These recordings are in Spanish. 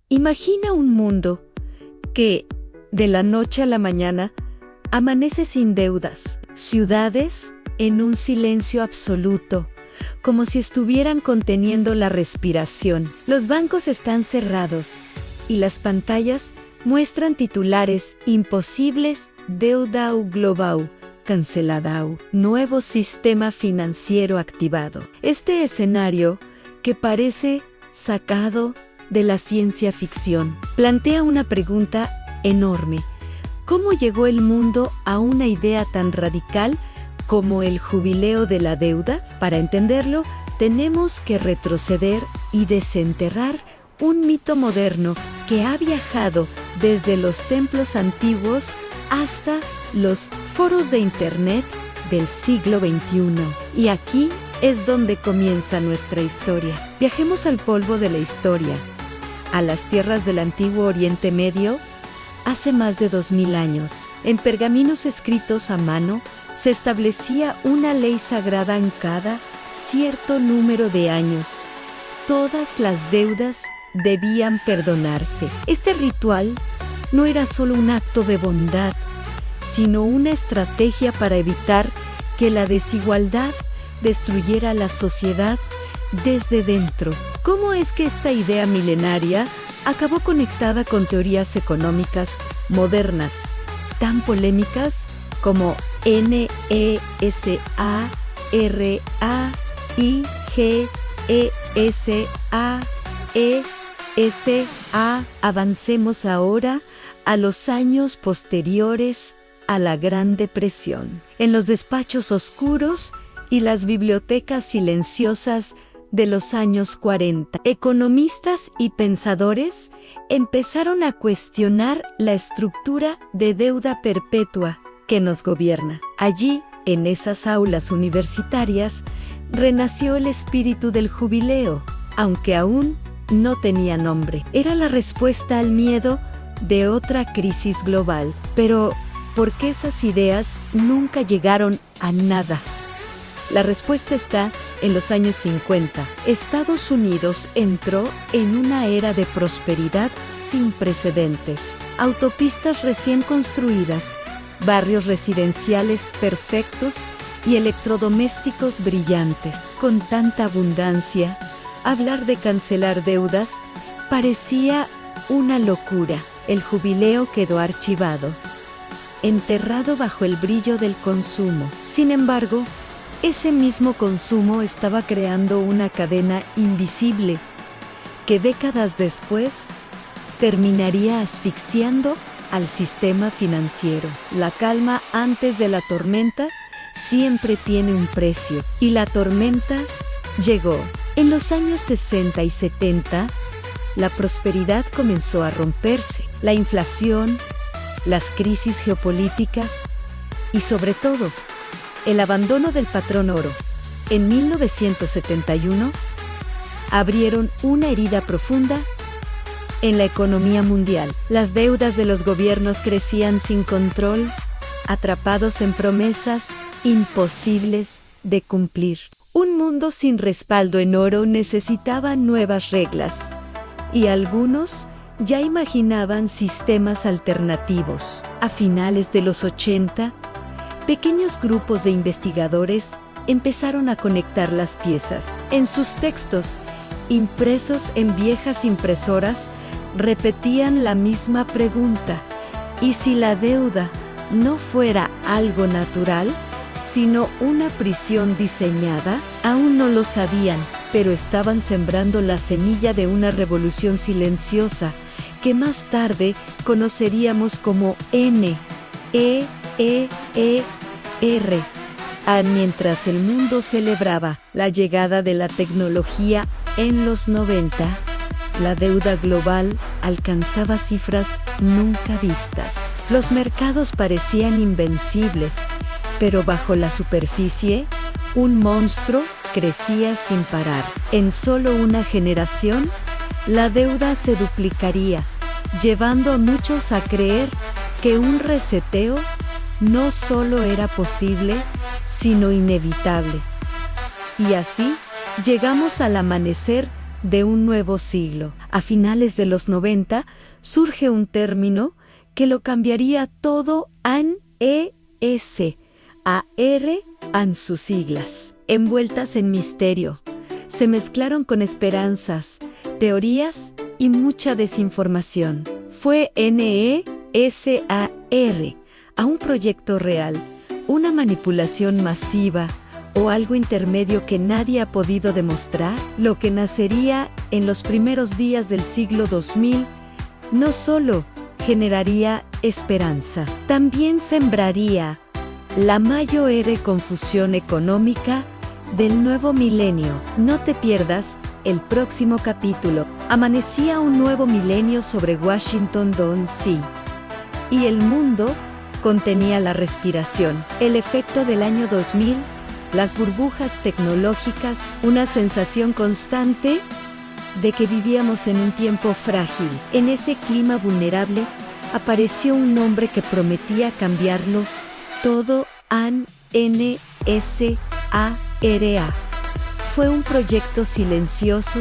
Imagina un mundo que, de la noche a la mañana, amanece sin deudas, ciudades en un silencio absoluto, como si estuvieran conteniendo la respiración. Los bancos están cerrados y las pantallas muestran titulares imposibles: deuda global cancelada, nuevo sistema financiero activado. Este escenario, que parece sacado de la ciencia ficción, plantea una pregunta enorme: ¿cómo llegó el mundo a una idea tan radical como el jubileo de la deuda? Para entenderlo, tenemos que retroceder y desenterrar un mito moderno que ha viajado desde los templos antiguos hasta los foros de Internet del siglo XXI. Y aquí es donde comienza nuestra historia. Viajemos al polvo de la historia, a las tierras del antiguo Oriente Medio. Hace más de 2000 años, en pergaminos escritos a mano, se establecía una ley sagrada en cada cierto número de años. Todas las deudas debían perdonarse. Este ritual no era solo un acto de bondad, sino una estrategia para evitar que la desigualdad destruyera la sociedad desde dentro. ¿Cómo es que esta idea milenaria acabó conectada con teorías económicas modernas tan polémicas como NESARIGESAESA? Avancemos ahora a los años posteriores a la Gran Depresión. En los despachos oscuros y las bibliotecas silenciosas de los años 40, economistas y pensadores empezaron a cuestionar la estructura de deuda perpetua que nos gobierna. Allí, en esas aulas universitarias, renació el espíritu del jubileo, aunque aún no tenía nombre. Era la respuesta al miedo de otra crisis global. Pero, ¿por qué esas ideas nunca llegaron a nada? La respuesta está en los años 50. Estados Unidos entró en una era de prosperidad sin precedentes. Autopistas recién construidas, barrios residenciales perfectos y electrodomésticos brillantes. Con tanta abundancia, hablar de cancelar deudas parecía una locura. El jubileo quedó archivado, enterrado bajo el brillo del consumo. Sin embargo, ese mismo consumo estaba creando una cadena invisible que décadas después terminaría asfixiando al sistema financiero. La calma antes de la tormenta siempre tiene un precio, y la tormenta llegó. En los años 60 y 70, la prosperidad comenzó a romperse. La inflación, las crisis geopolíticas y, sobre todo, el abandono del patrón oro en 1971 abrieron una herida profunda en la economía mundial. Las deudas de los gobiernos crecían sin control, atrapados en promesas imposibles de cumplir. Un mundo sin respaldo en oro necesitaba nuevas reglas, y algunos ya imaginaban sistemas alternativos. A finales de los 80, pequeños grupos de investigadores empezaron a conectar las piezas. En sus textos, impresos en viejas impresoras, repetían la misma pregunta: ¿y si la deuda no fuera algo natural, sino una prisión diseñada? Aún no lo sabían, pero estaban sembrando la semilla de una revolución silenciosa que más tarde conoceríamos como NEER. Mientras el mundo celebraba la llegada de la tecnología en los 90, la deuda global alcanzaba cifras nunca vistas. Los mercados parecían invencibles, pero bajo la superficie, un monstruo crecía sin parar. En solo una generación, la deuda se duplicaría, llevando a muchos a creer que un reseteo no solo era posible, sino inevitable. Y así, llegamos al amanecer de un nuevo siglo. A finales de los 90 surge un término que lo cambiaría todo. AN sus siglas, envueltas en misterio, se mezclaron con esperanzas, teorías y mucha desinformación. Fue NESAR a un proyecto real, una manipulación masiva o algo intermedio que nadie ha podido demostrar. Lo que nacería en los primeros días del siglo 2000 no solo generaría esperanza, también sembraría la mayor confusión económica del nuevo milenio. No te pierdas el próximo capítulo. Amanecía un nuevo milenio sobre Washington D.C. y el mundo contenía la respiración. El efecto del año 2000, las burbujas tecnológicas, una sensación constante de que vivíamos en un tiempo frágil. En ese clima vulnerable apareció un nombre que prometía cambiarlo todo. NSARA. Fue un proyecto silencioso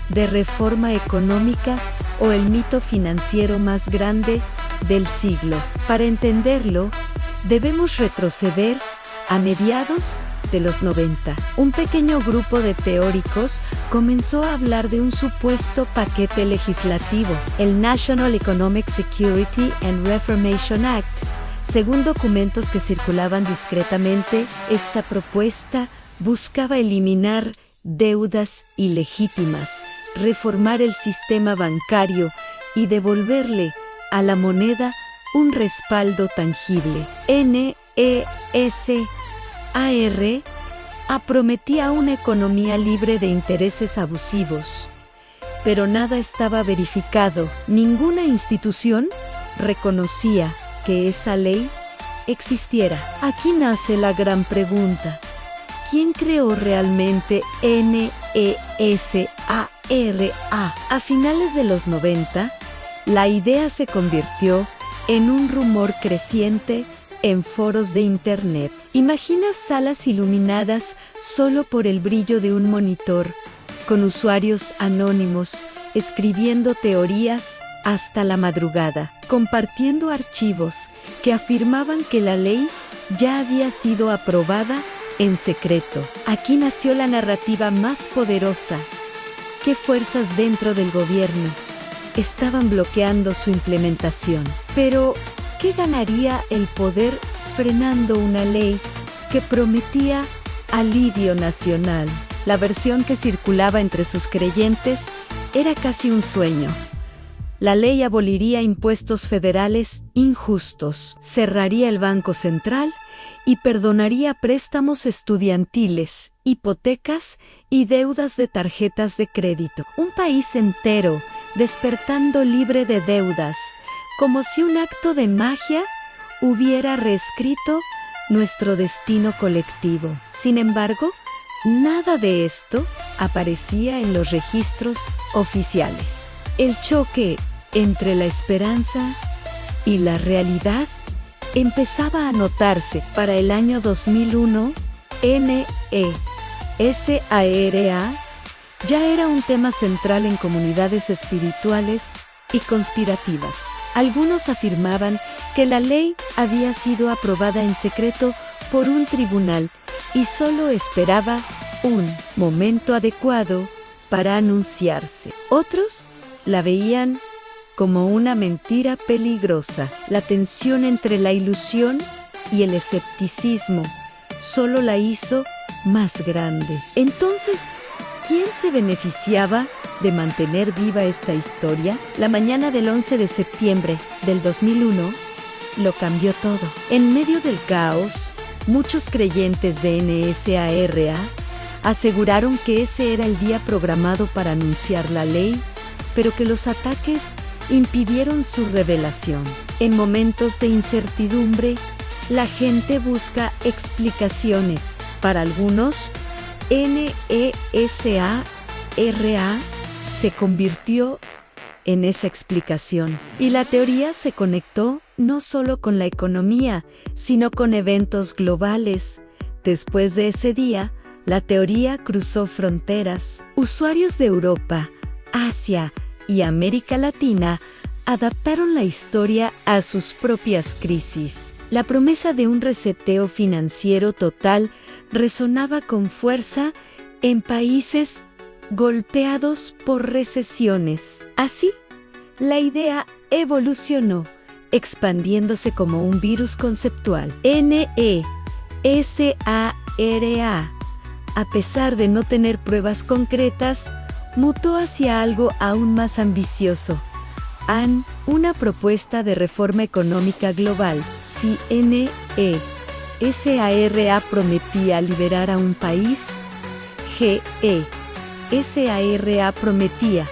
de reforma económica o el mito financiero más grande del siglo. Para entenderlo, debemos retroceder a mediados de los 90. Un pequeño grupo de teóricos comenzó a hablar de un supuesto paquete legislativo, el National Economic Security and Reformation Act. Según documentos que circulaban discretamente, esta propuesta buscaba eliminar deudas ilegítimas, reformar el sistema bancario y devolverle a la moneda un respaldo tangible. NESAR prometía una economía libre de intereses abusivos, pero nada estaba verificado. Ninguna institución reconocía que esa ley existiera. Aquí nace la gran pregunta: ¿quién creó realmente NESARA? A finales de los 90, la idea se convirtió en un rumor creciente en foros de Internet. Imagina salas iluminadas solo por el brillo de un monitor, con usuarios anónimos escribiendo teorías hasta la madrugada, compartiendo archivos que afirmaban que la ley ya había sido aprobada en secreto. Aquí nació la narrativa más poderosa. ¿Qué fuerzas dentro del gobierno estaban bloqueando su implementación? Pero, ¿qué ganaría el poder frenando una ley que prometía alivio nacional? La versión que circulaba entre sus creyentes era casi un sueño. La ley aboliría impuestos federales injustos, cerraría el Banco Central y perdonaría préstamos estudiantiles, hipotecas y deudas de tarjetas de crédito. Un país entero despertando libre de deudas, como si un acto de magia hubiera reescrito nuestro destino colectivo. Sin embargo, nada de esto aparecía en los registros oficiales. El choque entre la esperanza y la realidad empezaba a notarse. Para el año 2001, NESARA ya era un tema central en comunidades espirituales y conspirativas. Algunos afirmaban que la ley había sido aprobada en secreto por un tribunal y solo esperaba un momento adecuado para anunciarse. Otros la veían como una mentira peligrosa. La tensión entre la ilusión y el escepticismo solo la hizo más grande. Entonces, ¿quién se beneficiaba de mantener viva esta historia? La mañana del 11 de septiembre del 2001 lo cambió todo. En medio del caos, muchos creyentes de NSARA aseguraron que ese era el día programado para anunciar la ley, pero que los ataques impidieron su revelación. En momentos de incertidumbre, la gente busca explicaciones. Para algunos, NESARA se convirtió en esa explicación. Y la teoría se conectó no solo con la economía, sino con eventos globales. Después de ese día, La teoría cruzó fronteras. Usuarios de Europa, Asia y América Latina adaptaron la historia a sus propias crisis. La promesa de un reseteo financiero total resonaba con fuerza en países golpeados por recesiones. Así, la idea evolucionó, expandiéndose como un virus conceptual. NESARA, a pesar de no tener pruebas concretas, mutó hacia algo aún más ambicioso. Una propuesta de reforma económica global. Si NESARA prometía liberar a un país, GESARA prometía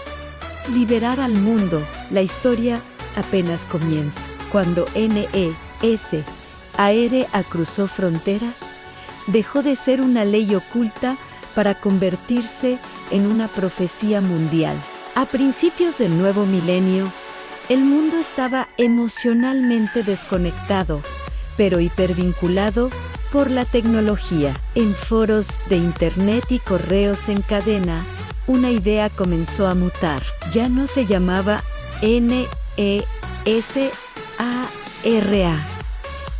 liberar al mundo. La historia apenas comienza. Cuando NESARA cruzó fronteras, dejó de ser una ley oculta para convertirse en una profecía mundial. A principios del nuevo milenio, el mundo estaba emocionalmente desconectado, pero hipervinculado por la tecnología. En foros de internet y correos en cadena, una idea comenzó a mutar. Ya no se llamaba NESARA,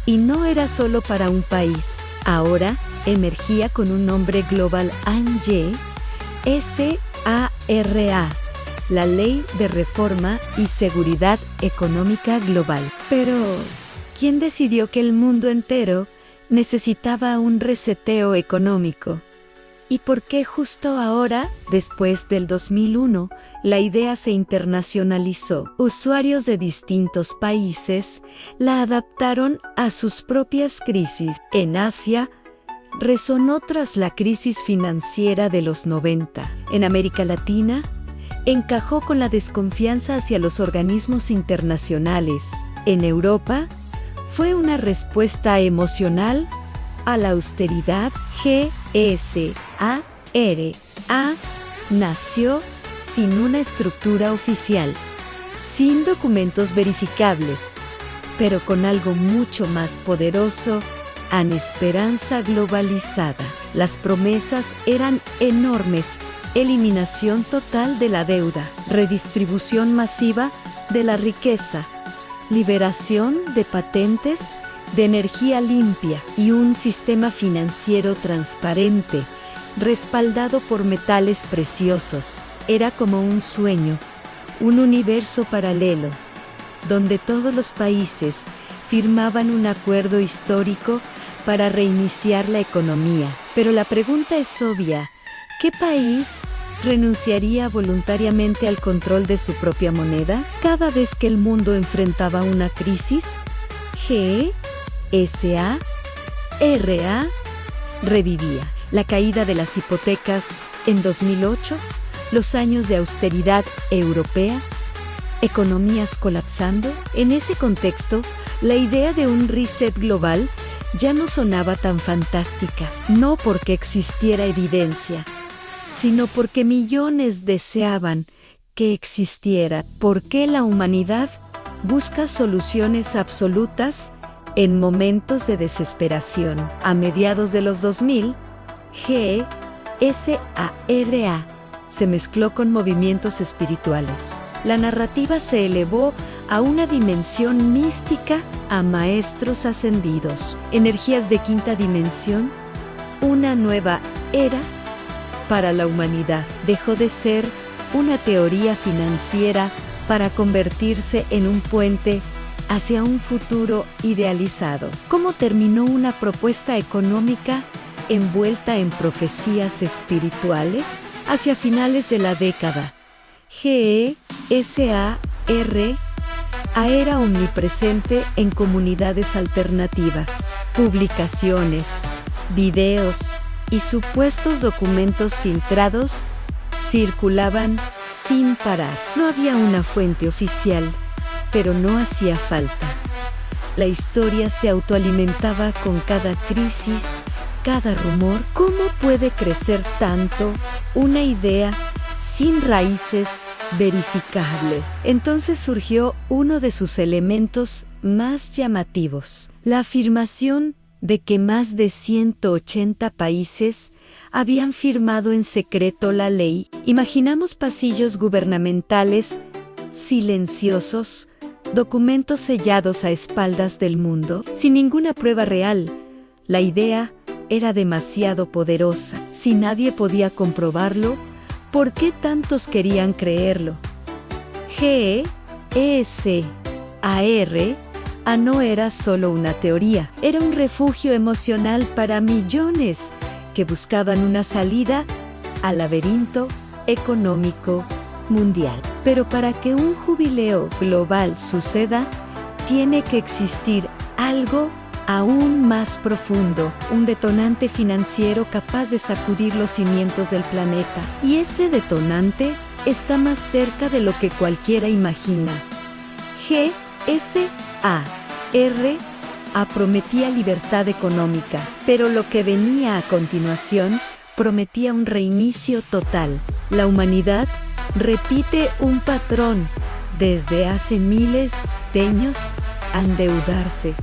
y no era solo para un país. Ahora emergía con un nombre global: SARA, la Ley de Reforma y Seguridad Económica Global. Pero, ¿quién decidió que el mundo entero necesitaba un reseteo económico? ¿Y por qué justo ahora, después del 2001, la idea se internacionalizó? Usuarios de distintos países la adaptaron a sus propias crisis. En Asia, resonó tras la crisis financiera de los 90. En América Latina, encajó con la desconfianza hacia los organismos internacionales. En Europa, fue una respuesta emocional a la austeridad. GESARA nació sin una estructura oficial, sin documentos verificables, pero con algo mucho más poderoso: una esperanza globalizada. Las promesas eran enormes: eliminación total de la deuda, redistribución masiva de la riqueza, liberación de patentes de energía limpia y un sistema financiero transparente, respaldado por metales preciosos. Era como un sueño, un universo paralelo, donde todos los países firmaban un acuerdo histórico para reiniciar la economía. Pero la pregunta es obvia: ¿qué país renunciaría voluntariamente al control de su propia moneda? Cada vez que el mundo enfrentaba una crisis, GESARA revivía. La caída de las hipotecas en 2008, los años de austeridad europea, economías colapsando. En ese contexto, la idea de un reset global ya no sonaba tan fantástica, no porque existiera evidencia, sino porque millones deseaban que existiera. Porque la humanidad busca soluciones absolutas en momentos de desesperación. A mediados de los 2000, GESARA se mezcló con movimientos espirituales. La narrativa se elevó a una dimensión mística, a maestros ascendidos, energías de quinta dimensión. Una nueva era para la humanidad dejó de ser una teoría financiera para convertirse en un puente hacia un futuro idealizado. ¿Cómo terminó una propuesta económica envuelta en profecías espirituales? Hacia finales de la década, GESARA era omnipresente en comunidades alternativas. Publicaciones, videos y supuestos documentos filtrados circulaban sin parar. No había una fuente oficial, pero no hacía falta. La historia se autoalimentaba con cada crisis, cada rumor. ¿Cómo puede crecer tanto una idea sin raíces verificables? Entonces surgió uno de sus elementos más llamativos: la afirmación de que más de 180 países habían firmado en secreto la ley. Imaginamos pasillos gubernamentales silenciosos, documentos sellados a espaldas del mundo, sin ninguna prueba real. La idea era demasiado poderosa. Si nadie podía comprobarlo, ¿por qué tantos querían creerlo? GESAR no era solo una teoría, era un refugio emocional para millones que buscaban una salida al laberinto económico mundial. Pero para que un jubileo global suceda, tiene que existir algo aún más profundo, un detonante financiero capaz de sacudir los cimientos del planeta. Y ese detonante está más cerca de lo que cualquiera imagina. GSAR prometía libertad económica, pero lo que venía a continuación prometía un reinicio total. La humanidad repite un patrón desde hace miles de años: endeudarse,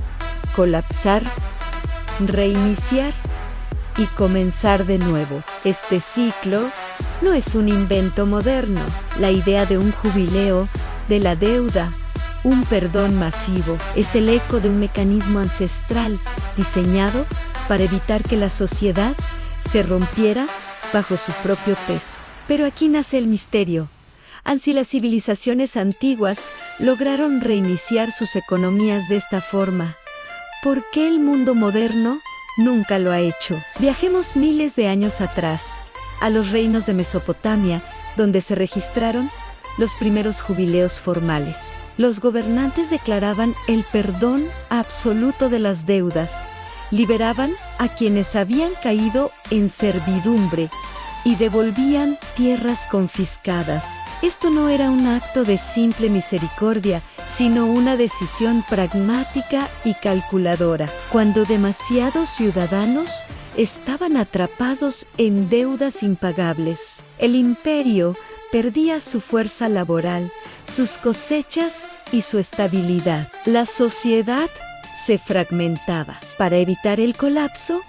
colapsar, reiniciar y comenzar de nuevo. Este ciclo no es un invento moderno. La idea de un jubileo, de la deuda, un perdón masivo, es el eco de un mecanismo ancestral diseñado para evitar que la sociedad se rompiera bajo su propio peso. Pero aquí nace el misterio. Así las civilizaciones antiguas lograron reiniciar sus economías de esta forma, ¿por qué el mundo moderno nunca lo ha hecho? Viajemos miles de años atrás, a los reinos de Mesopotamia, donde se registraron los primeros jubileos formales. Los gobernantes declaraban el perdón absoluto de las deudas, liberaban a quienes habían caído en servidumbre y devolvían tierras confiscadas. Esto no era un acto de simple misericordia, sino una decisión pragmática y calculadora. Cuando demasiados ciudadanos estaban atrapados en deudas impagables, el imperio perdía su fuerza laboral, sus cosechas y su estabilidad. La sociedad se fragmentaba. Para evitar el colapso,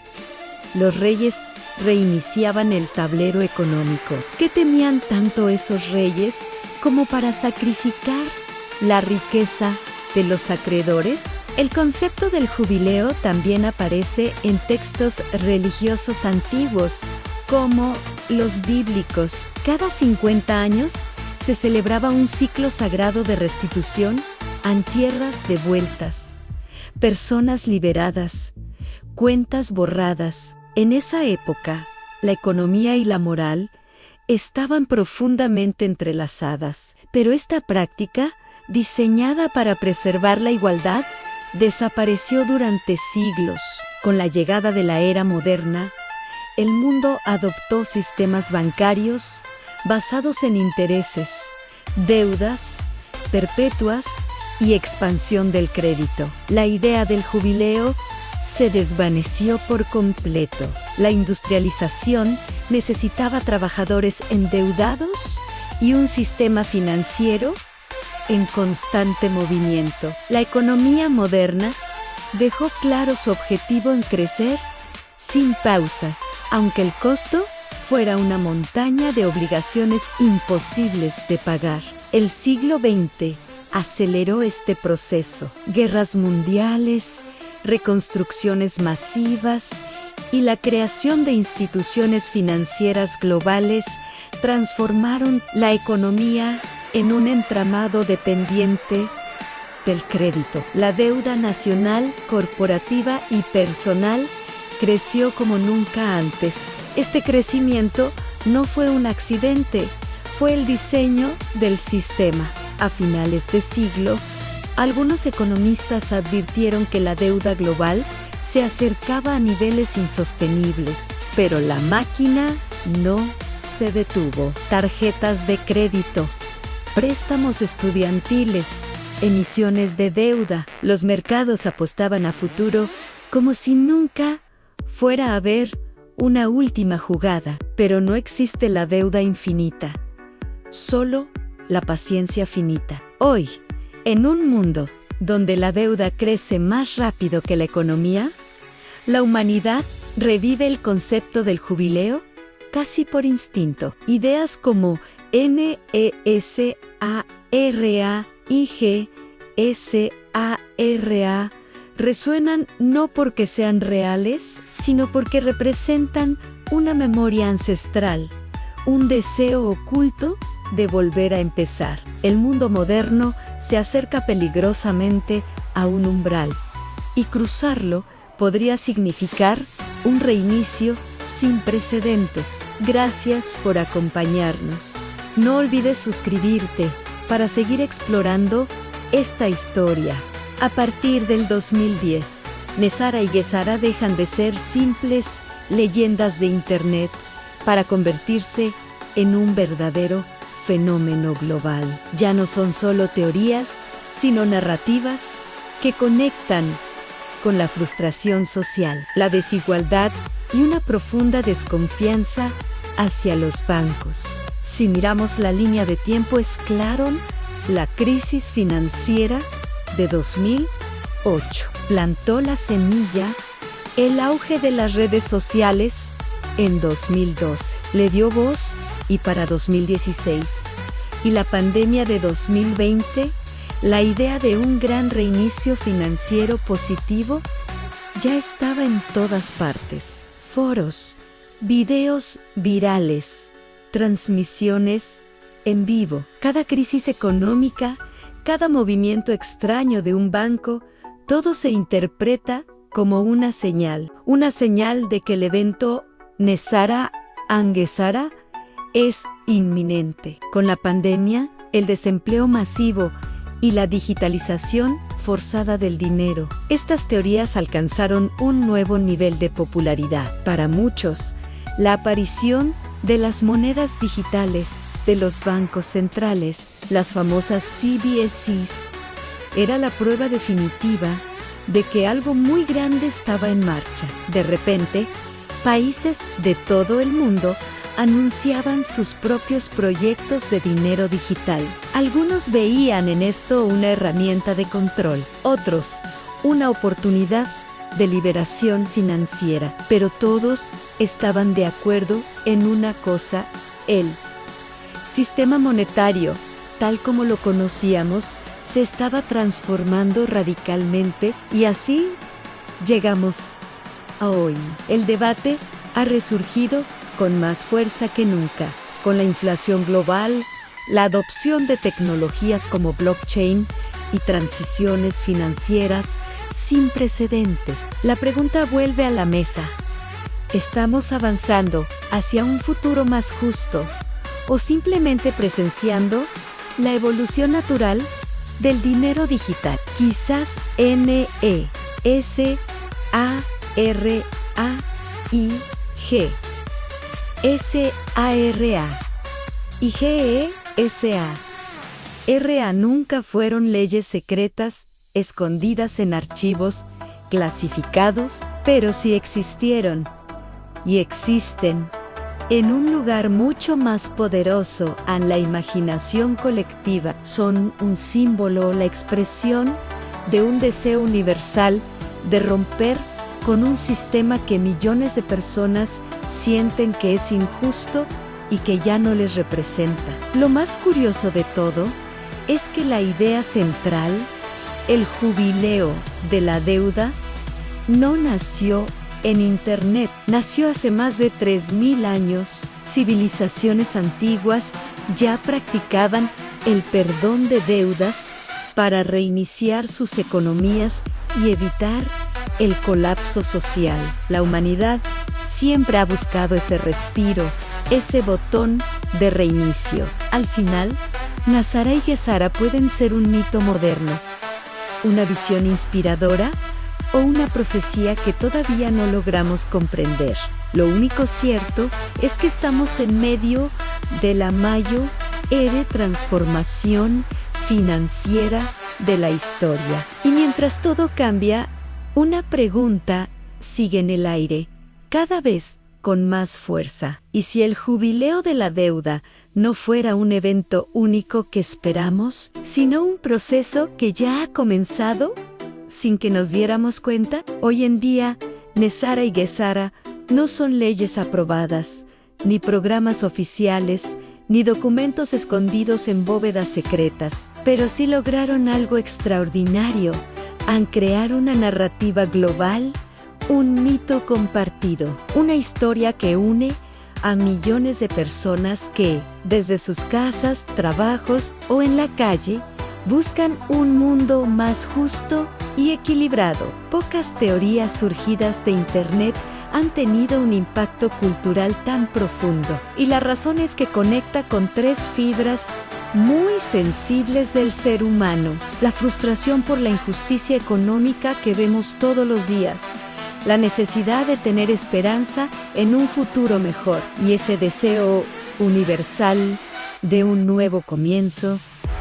los reyes reiniciaban el tablero económico. ¿Qué temían tanto esos reyes como para sacrificar la riqueza de los acreedores? El concepto del jubileo también aparece en textos religiosos antiguos, como los bíblicos. Cada 50 años se celebraba un ciclo sagrado de restitución en tierras devueltas, personas liberadas, cuentas borradas. En esa época, la economía y la moral estaban profundamente entrelazadas, pero esta práctica, diseñada para preservar la igualdad, desapareció durante siglos. Con la llegada de la era moderna, el mundo adoptó sistemas bancarios basados en intereses, deudas perpetuas y expansión del crédito. La idea del jubileo se desvaneció por completo. La industrialización necesitaba trabajadores endeudados y un sistema financiero en constante movimiento. La economía moderna dejó claro su objetivo en crecer sin pausas, aunque el costo fuera una montaña de obligaciones imposibles de pagar. El siglo XX aceleró este proceso. Guerras mundiales, reconstrucciones masivas y la creación de instituciones financieras globales transformaron la economía en un entramado dependiente del crédito. La deuda nacional, corporativa y personal creció como nunca antes. Este crecimiento no fue un accidente, fue el diseño del sistema. A finales de siglo, algunos economistas advirtieron que la deuda global se acercaba a niveles insostenibles, pero la máquina no se detuvo. Tarjetas de crédito, préstamos estudiantiles, emisiones de deuda. Los mercados apostaban a futuro como si nunca fuera a haber una última jugada. Pero no existe la deuda infinita, solo la paciencia finita. Hoy, en un mundo donde la deuda crece más rápido que la economía, la humanidad revive el concepto del jubileo casi por instinto. Ideas como NESARA y GSARA resuenan no porque sean reales, sino porque representan una memoria ancestral, un deseo oculto de volver a empezar. El mundo moderno se acerca peligrosamente a un umbral, y cruzarlo podría significar un reinicio sin precedentes. Gracias por acompañarnos. No olvides suscribirte para seguir explorando esta historia. A partir del 2010, NESARA y GESARA dejan de ser simples leyendas de Internet para convertirse en un verdadero fenómeno global. Ya no son solo teorías, sino narrativas que conectan con la frustración social, la desigualdad y una profunda desconfianza hacia los bancos. Si miramos la línea de tiempo, es claro, la crisis financiera de 2008 plantó la semilla, el auge de las redes sociales en 2012 le dio voz, y para 2016 y la pandemia de 2020, la idea de un gran reinicio financiero positivo ya estaba en todas partes. Foros, videos virales, transmisiones en vivo. Cada crisis económica, cada movimiento extraño de un banco, todo se interpreta como una señal de que el evento NESARA and GESARA es inminente. Con la pandemia, el desempleo masivo y la digitalización forzada del dinero, estas teorías alcanzaron un nuevo nivel de popularidad. Para muchos, la aparición de las monedas digitales de los bancos centrales, las famosas CBDCs, era la prueba definitiva de que algo muy grande estaba en marcha. De repente, países de todo el mundo anunciaban sus propios proyectos de dinero digital. Algunos veían en esto una herramienta de control, otros una oportunidad de liberación financiera, pero todos estaban de acuerdo en una cosa: el sistema monetario, tal como lo conocíamos, se estaba transformando radicalmente, y así llegamos a hoy. El debate ha resurgido con más fuerza que nunca. Con la inflación global, la adopción de tecnologías como blockchain y transiciones financieras sin precedentes, la pregunta vuelve a la mesa: ¿estamos avanzando hacia un futuro más justo o simplemente presenciando la evolución natural del dinero digital? Quizás NESARA y GSARA y GESARA nunca fueron leyes secretas escondidas en archivos clasificados, pero sí existieron y existen en un lugar mucho más poderoso, en la imaginación colectiva. Son un símbolo, la expresión de un deseo universal de romper con un sistema que millones de personas sienten que es injusto y que ya no les representa. Lo más curioso de todo es que la idea central, el jubileo de la deuda, no nació en Internet. Nació hace más de 3000 años. Civilizaciones antiguas ya practicaban el perdón de deudas para reiniciar sus economías y evitar el colapso social. La humanidad siempre ha buscado ese respiro, ese botón de reinicio. Al final, NESARA y GESARA pueden ser un mito moderno, una visión inspiradora o una profecía que todavía no logramos comprender. Lo único cierto es que estamos en medio de la mayor transformación financiera de la historia. Y mientras todo cambia, una pregunta sigue en el aire, cada vez con más fuerza. ¿Y si el jubileo de la deuda no fuera un evento único que esperamos, sino un proceso que ya ha comenzado sin que nos diéramos cuenta? Hoy en día, Nesara y Gesara no son leyes aprobadas, ni programas oficiales, ni documentos escondidos en bóvedas secretas, pero sí lograron algo extraordinario, al crear una narrativa global, un mito compartido, una historia que une a millones de personas que, desde sus casas, trabajos o en la calle, buscan un mundo más justo y equilibrado. Pocas teorías surgidas de Internet han tenido un impacto cultural tan profundo, y la razón es que conecta con tres fibras muy sensibles del ser humano: la frustración por la injusticia económica que vemos todos los días, la necesidad de tener esperanza en un futuro mejor, y ese deseo universal de un nuevo comienzo,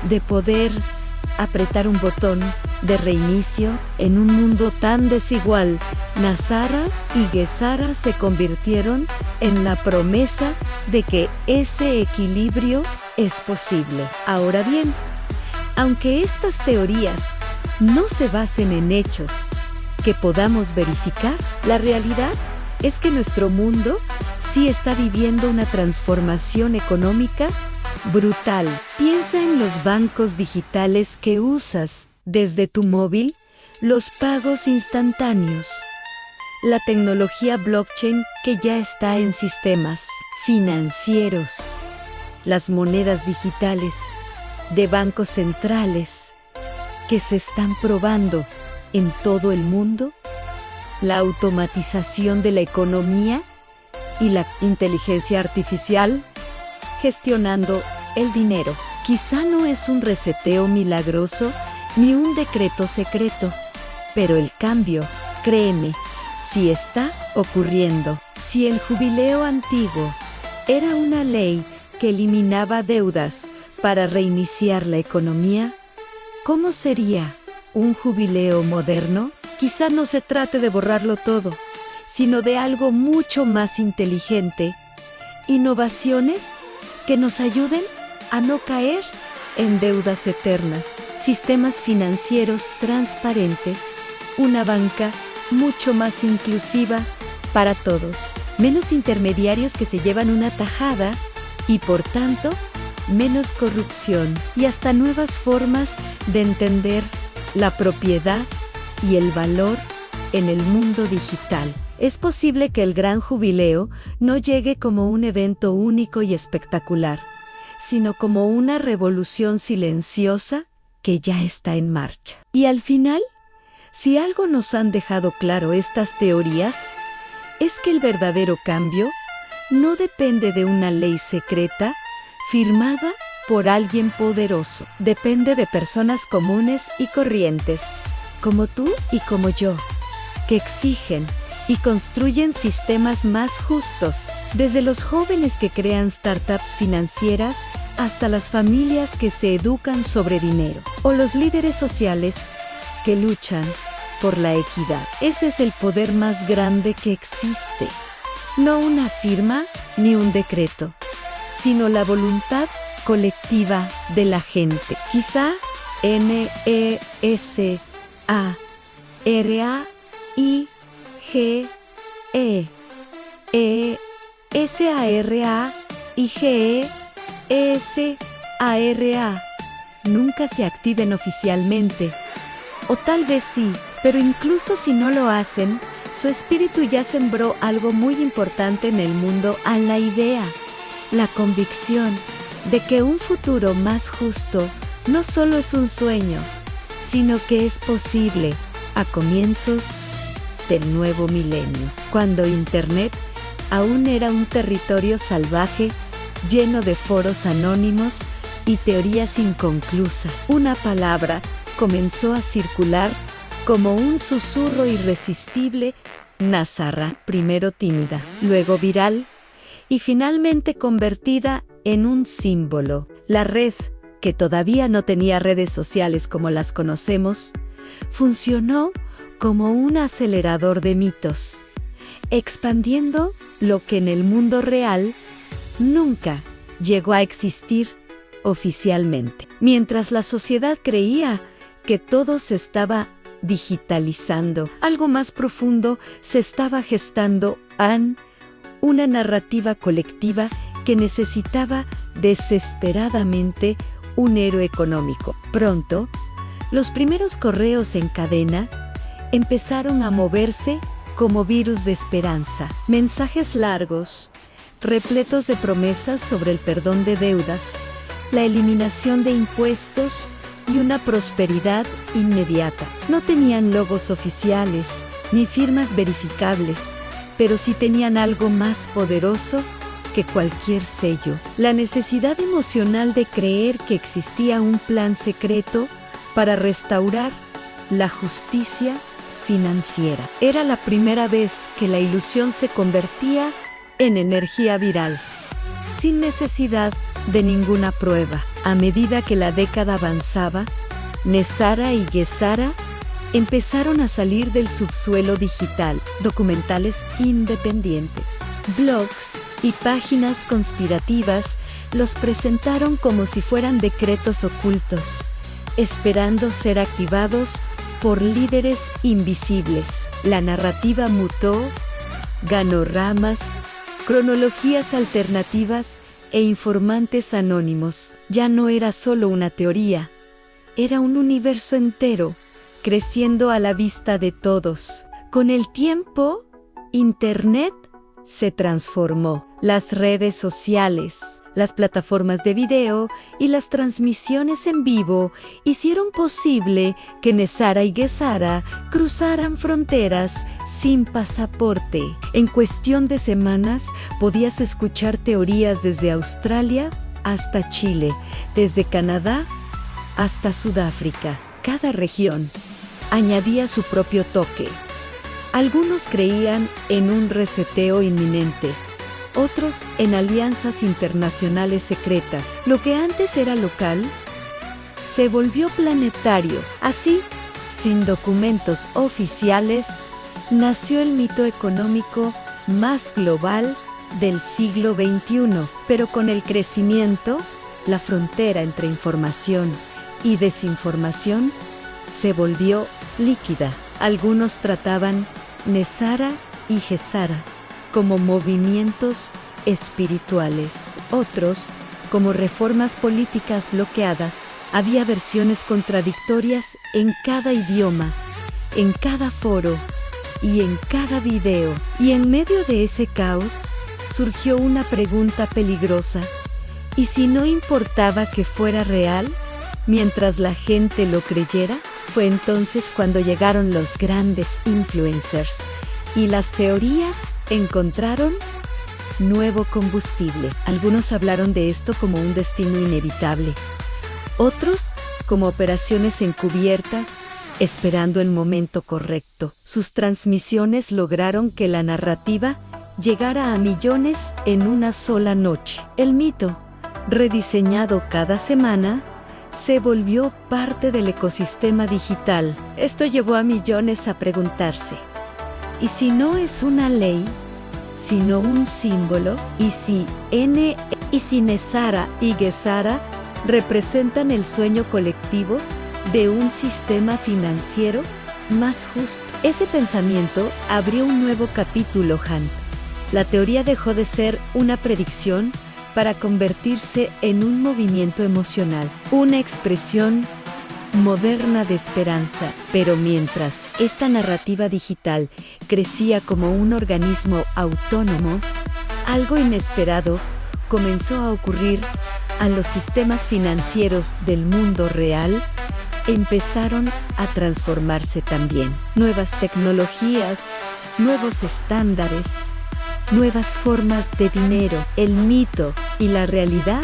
de poder apretar un botón de reinicio en un mundo tan desigual. Nesara y Gesara se convirtieron en la promesa de que ese equilibrio es posible. Ahora bien, aunque estas teorías no se basen en hechos que podamos verificar, la realidad es que nuestro mundo sí está viviendo una transformación económica brutal. Piensa en los bancos digitales que usas desde tu móvil, los pagos instantáneos, la tecnología blockchain que ya está en sistemas financieros, las monedas digitales de bancos centrales que se están probando en todo el mundo, la automatización de la economía y la inteligencia artificial gestionando el dinero. Quizá no es un reseteo milagroso ni un decreto secreto, pero el cambio, créeme, sí está ocurriendo. Si el jubileo antiguo era una ley que eliminaba deudas para reiniciar la economía, ¿cómo sería un jubileo moderno? Quizá no se trate de borrarlo todo, sino de algo mucho más inteligente: innovaciones que nos ayuden a no caer en deudas eternas, sistemas financieros transparentes, una banca mucho más inclusiva para todos, menos intermediarios que se llevan una tajada y, por tanto, menos corrupción, y hasta nuevas formas de entender la propiedad y el valor en el mundo digital. Es posible que el gran jubileo no llegue como un evento único y espectacular, sino como una revolución silenciosa que ya está en marcha. Y al final, si algo nos han dejado claro estas teorías, es que el verdadero cambio no depende de una ley secreta firmada por alguien poderoso. Depende de personas comunes y corrientes, como tú y como yo, que exigen y construyen sistemas más justos, desde los jóvenes que crean startups financieras hasta las familias que se educan sobre dinero, o los líderes sociales que luchan por la equidad. Ese es el poder más grande que existe. No una firma ni un decreto, sino la voluntad colectiva de la gente. Quizá NESARAIGESARA nunca se activen oficialmente, o tal vez sí, pero incluso si no lo hacen, su espíritu ya sembró algo muy importante en el mundo: a la idea, la convicción de que un futuro más justo no solo es un sueño, sino que es posible a comienzos del nuevo milenio, cuando Internet aún era un territorio salvaje lleno de foros anónimos y teorías inconclusas. Una palabra comenzó a circular como un susurro irresistible: Nesara, primero tímida, luego viral y finalmente convertida en un símbolo. La red, que todavía no tenía redes sociales como las conocemos, funcionó como un acelerador de mitos, expandiendo lo que en el mundo real nunca llegó a existir oficialmente. Mientras la sociedad creía que todo se estaba digitalizando. Algo más profundo se estaba gestando, una narrativa colectiva que necesitaba desesperadamente un héroe económico. Pronto, los primeros correos en cadena empezaron a moverse como virus de esperanza. Mensajes largos, repletos de promesas sobre el perdón de deudas, la eliminación de impuestos y una prosperidad inmediata. No tenían logos oficiales ni firmas verificables, pero sí tenían algo más poderoso que cualquier sello: la necesidad emocional de creer que existía un plan secreto para restaurar la justicia financiera. Era la primera vez que la ilusión se convertía en energía viral, sin necesidad de ninguna prueba. A medida que la década avanzaba, Nezara y Gezara empezaron a salir del subsuelo digital. Documentales independientes, blogs y páginas conspirativas los presentaron como si fueran decretos ocultos, esperando ser activados por líderes invisibles. La narrativa mutó, ganó ramas, cronologías alternativas e informantes anónimos. Ya no era solo una teoría, era un universo entero, creciendo a la vista de todos. Con el tiempo, Internet se transformó. Las redes sociales, las plataformas de video y las transmisiones en vivo hicieron posible que Nezara y Gezara cruzaran fronteras sin pasaporte. En cuestión de semanas podías escuchar teorías desde Australia hasta Chile, desde Canadá hasta Sudáfrica. Cada región añadía su propio toque. Algunos creían en un reseteo inminente, otros en alianzas internacionales secretas. Lo que antes era local se volvió planetario. Así, sin documentos oficiales, nació el mito económico más global del siglo XXI. Pero con el crecimiento, la frontera entre información y desinformación se volvió líquida. Algunos trataban Nezara y Gezara como movimientos espirituales, otros como reformas políticas bloqueadas. Había versiones contradictorias en cada idioma, en cada foro y en cada video. Y en medio de ese caos surgió una pregunta peligrosa: ¿y si no importaba que fuera real, mientras la gente lo creyera? Fue entonces cuando llegaron los grandes influencers y las teorías encontraron nuevo combustible. Algunos hablaron de esto como un destino inevitable, otros como operaciones encubiertas, esperando el momento correcto. Sus transmisiones lograron que la narrativa llegara a millones en una sola noche. El mito, rediseñado cada semana, se volvió parte del ecosistema digital. Esto llevó a millones a preguntarse: ¿y si no es una ley, sino un símbolo? ¿Y si Nezara y Gezara representan el sueño colectivo de un sistema financiero más justo? Ese pensamiento abrió un nuevo capítulo, Han. La teoría dejó de ser una predicción para convertirse en un movimiento emocional, una expresión moderna de esperanza. Pero mientras esta narrativa digital crecía como un organismo autónomo, algo inesperado comenzó a ocurrir. A los sistemas financieros del mundo real empezaron a transformarse también. Nuevas tecnologías, nuevos estándares, nuevas formas de dinero. El mito y la realidad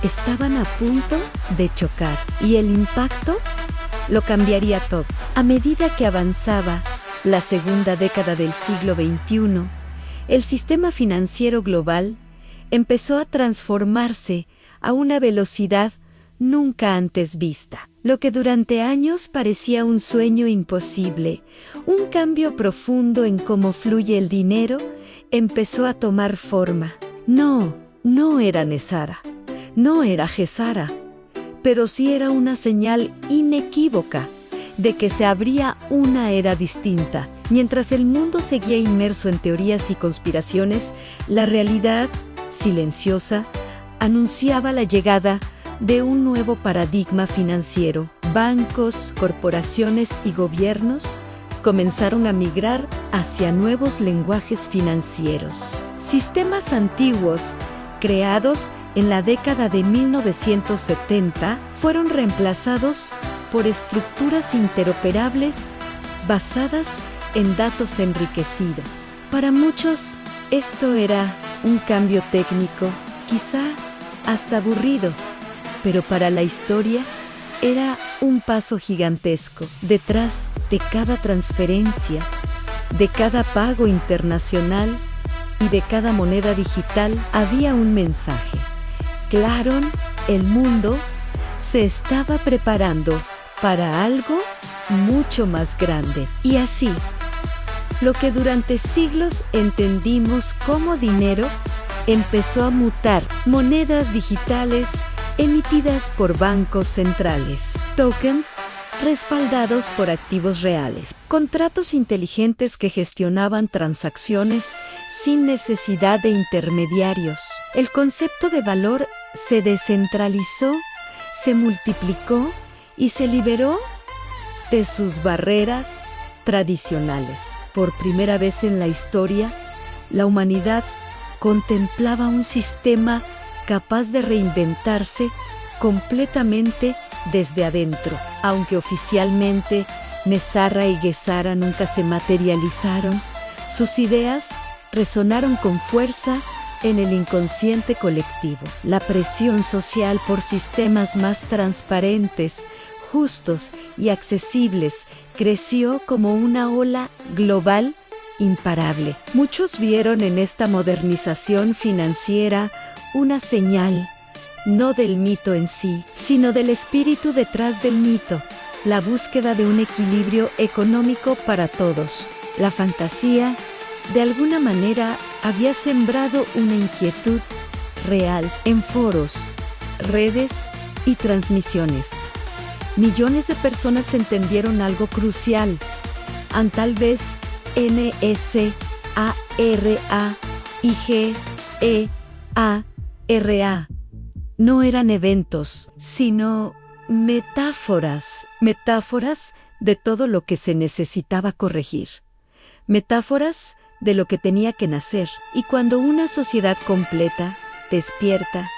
estaban a punto de chocar, y el impacto lo cambiaría todo. A medida que avanzaba la segunda década del siglo XXI, el sistema financiero global empezó a transformarse a una velocidad nunca antes vista. Lo que durante años parecía un sueño imposible, un cambio profundo en cómo fluye el dinero, empezó a tomar forma. No era Nezara, no era Gezara, pero sí era una señal inequívoca. de que se abría una era distinta. Mientras el mundo seguía inmerso en teorías y conspiraciones, la realidad, silenciosa, anunciaba la llegada de un nuevo paradigma financiero. Bancos, corporaciones y gobiernos comenzaron a migrar hacia nuevos lenguajes financieros. Sistemas antiguos, creados en la década de 1970, fueron reemplazados por estructuras interoperables basadas en datos enriquecidos. Para muchos, esto era un cambio técnico, quizá hasta aburrido, pero para la historia era un paso gigantesco. Detrás de cada transferencia, de cada pago internacional y de cada moneda digital había un mensaje. Claro, el mundo se estaba preparando para algo mucho más grande. Y así, lo que durante siglos entendimos como dinero empezó a mutar. Monedas digitales emitidas por bancos centrales, tokens respaldados por activos reales, contratos inteligentes que gestionaban transacciones sin necesidad de intermediarios. El concepto de valor se descentralizó, se multiplicó y se liberó de sus barreras tradicionales. Por primera vez en la historia, la humanidad contemplaba un sistema capaz de reinventarse completamente desde adentro. Aunque oficialmente Nezara y Gezara nunca se materializaron, sus ideas resonaron con fuerza en el inconsciente colectivo. La presión social por sistemas más transparentes, justos y accesibles creció como una ola global imparable. Muchos vieron en esta modernización financiera una señal, no del mito en sí, sino del espíritu detrás del mito, la búsqueda de un equilibrio económico para todos. La fantasía, de alguna manera, había sembrado una inquietud real en foros, redes y transmisiones. Millones de personas entendieron algo crucial. Tal vez NSARA y GEARA no eran eventos, sino metáforas de todo lo que se necesitaba corregir, metáforas de lo que tenía que nacer. Y cuando una sociedad completa despierta,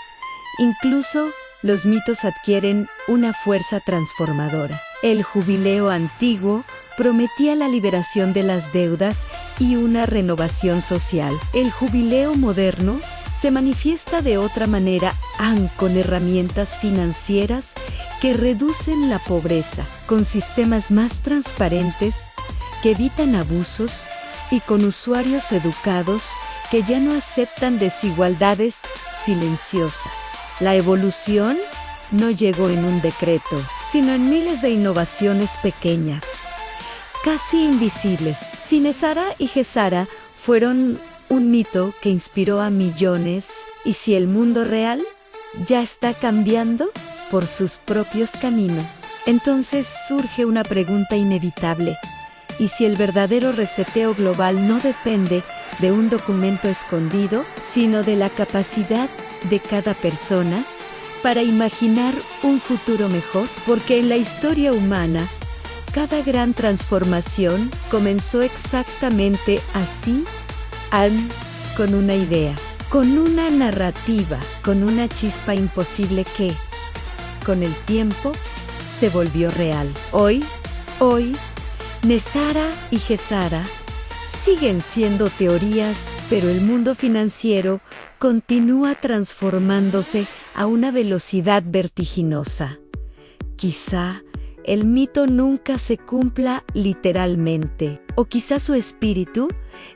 incluso los mitos adquieren una fuerza transformadora. El jubileo antiguo prometía la liberación de las deudas y una renovación social. El jubileo moderno se manifiesta de otra manera, con herramientas financieras que reducen la pobreza, con sistemas más transparentes que evitan abusos y con usuarios educados que ya no aceptan desigualdades silenciosas. La evolución no llegó en un decreto, sino en miles de innovaciones pequeñas, casi invisibles. Si Nezara y Gezara fueron un mito que inspiró a millones, y si el mundo real ya está cambiando por sus propios caminos, entonces surge una pregunta inevitable. ¿Y si el verdadero reseteo global no depende de un documento escondido, sino de la capacidad de cada persona para imaginar un futuro mejor? Porque en la historia humana, cada gran transformación comenzó exactamente así, con una idea, con una narrativa, con una chispa imposible que, con el tiempo, se volvió real. Hoy, Nezara y Gezara siguen siendo teorías, pero el mundo financiero continúa transformándose a una velocidad vertiginosa. Quizá el mito nunca se cumpla literalmente, o quizá su espíritu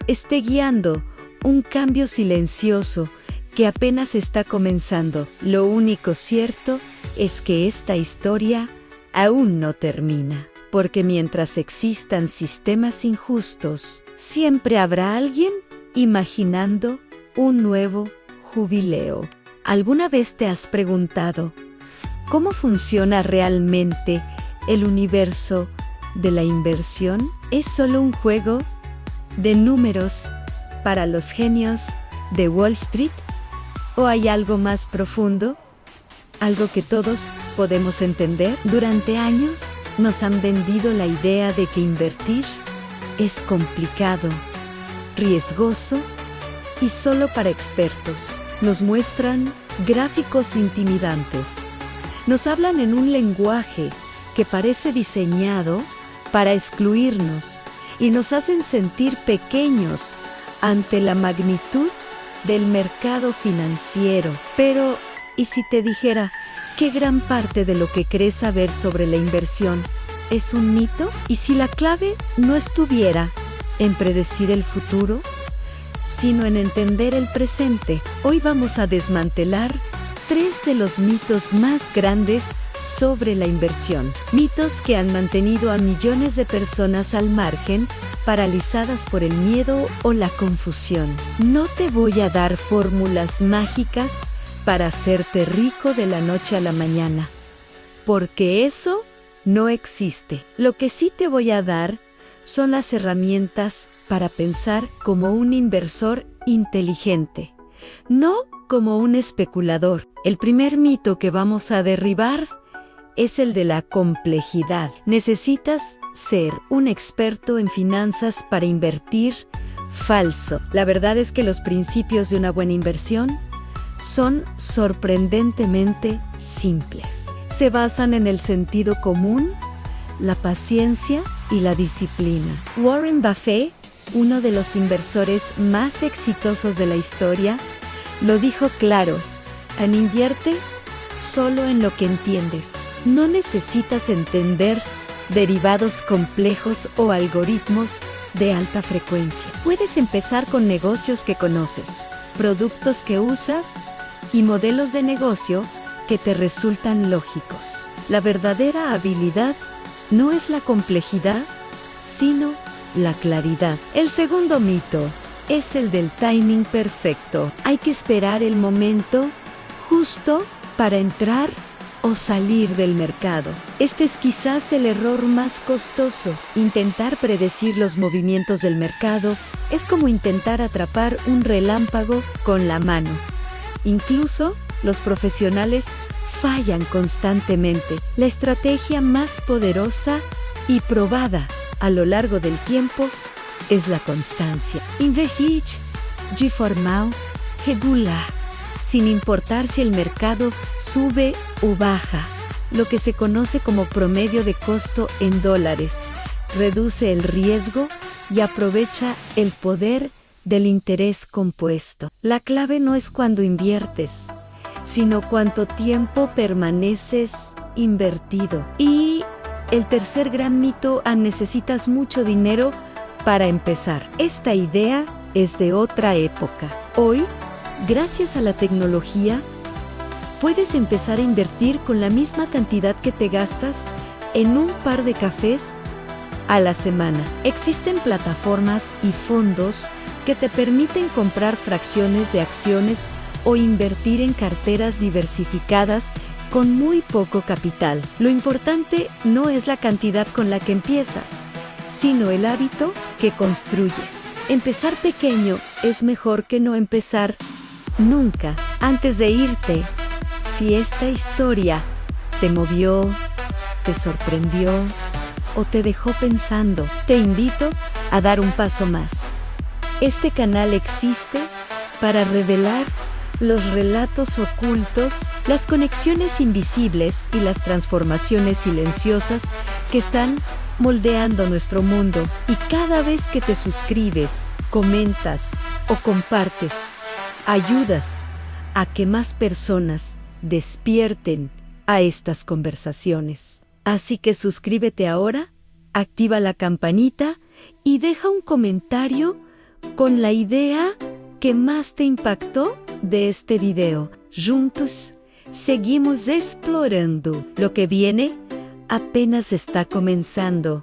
esté guiando un cambio silencioso que apenas está comenzando. Lo único cierto es que esta historia aún no termina, porque mientras existan sistemas injustos, siempre habrá alguien imaginando un nuevo jubileo. ¿Alguna vez te has preguntado cómo funciona realmente el universo de la inversión es solo un juego de números para los genios de Wall Street? ¿O hay algo más profundo? ¿Algo que todos podemos entender? Durante años nos han vendido la idea de que invertir es complicado, riesgoso y solo para expertos. Nos muestran gráficos intimidantes. Nos hablan en un lenguaje que parece diseñado para excluirnos y nos hacen sentir pequeños ante la magnitud del mercado financiero. Pero, ¿y si te dijera que gran parte de lo que crees saber sobre la inversión es un mito? ¿Y si la clave no estuviera en predecir el futuro, sino en entender el presente? Hoy vamos a desmantelar 3 de los mitos más grandes sobre la inversión. Mitos que han mantenido a millones de personas al margen, paralizadas por el miedo o la confusión. No te voy a dar fórmulas mágicas para hacerte rico de la noche a la mañana, porque eso no existe. Lo que sí te voy a dar son las herramientas para pensar como un inversor inteligente, no como un especulador. El primer mito que vamos a derribar es el de la complejidad. Necesitas ser un experto en finanzas para invertir. Falso. La verdad es que los principios de una buena inversión son sorprendentemente simples. Se basan en el sentido común, la paciencia y la disciplina. Warren Buffett, uno de los inversores más exitosos de la historia, lo dijo claro: invierte solo en lo que entiendes. No necesitas entender derivados complejos o algoritmos de alta frecuencia. Puedes empezar con negocios que conoces, productos que usas y modelos de negocio que te resultan lógicos. La verdadera habilidad no es la complejidad, sino la claridad. El segundo mito es el del timing perfecto. Hay que esperar el momento justo para entrar o salir del mercado. Este es quizás el error más costoso. Intentar predecir los movimientos del mercado es como intentar atrapar un relámpago con la mano. Incluso los profesionales fallan constantemente. La estrategia más poderosa y probada a lo largo del tiempo es la constancia. Investir de forma regular, sin importar si el mercado sube o baja. Lo que se conoce como promedio de costo en dólares reduce el riesgo y aprovecha el poder del interés compuesto. La clave no es cuándo inviertes, sino cuánto tiempo permaneces invertido. Y el tercer gran mito: necesitas mucho dinero para empezar. Esta idea es de otra época. Hoy, gracias a la tecnología, puedes empezar a invertir con la misma cantidad que te gastas en un par de cafés a la semana. Existen plataformas y fondos que te permiten comprar fracciones de acciones o invertir en carteras diversificadas con muy poco capital. Lo importante no es la cantidad con la que empiezas, sino el hábito que construyes. Empezar pequeño es mejor que no empezar nunca. Antes de irte, si esta historia te movió, te sorprendió o te dejó pensando, te invito a dar un paso más. Este canal existe para revelar los relatos ocultos, las conexiones invisibles y las transformaciones silenciosas que están moldeando nuestro mundo. Y cada vez que te suscribes, comentas o compartes, ayudas a que más personas despierten a estas conversaciones. Así que suscríbete ahora, activa la campanita y deja un comentario con la idea que más te impactó de este video. Juntos, seguimos explorando. Lo que viene apenas está comenzando.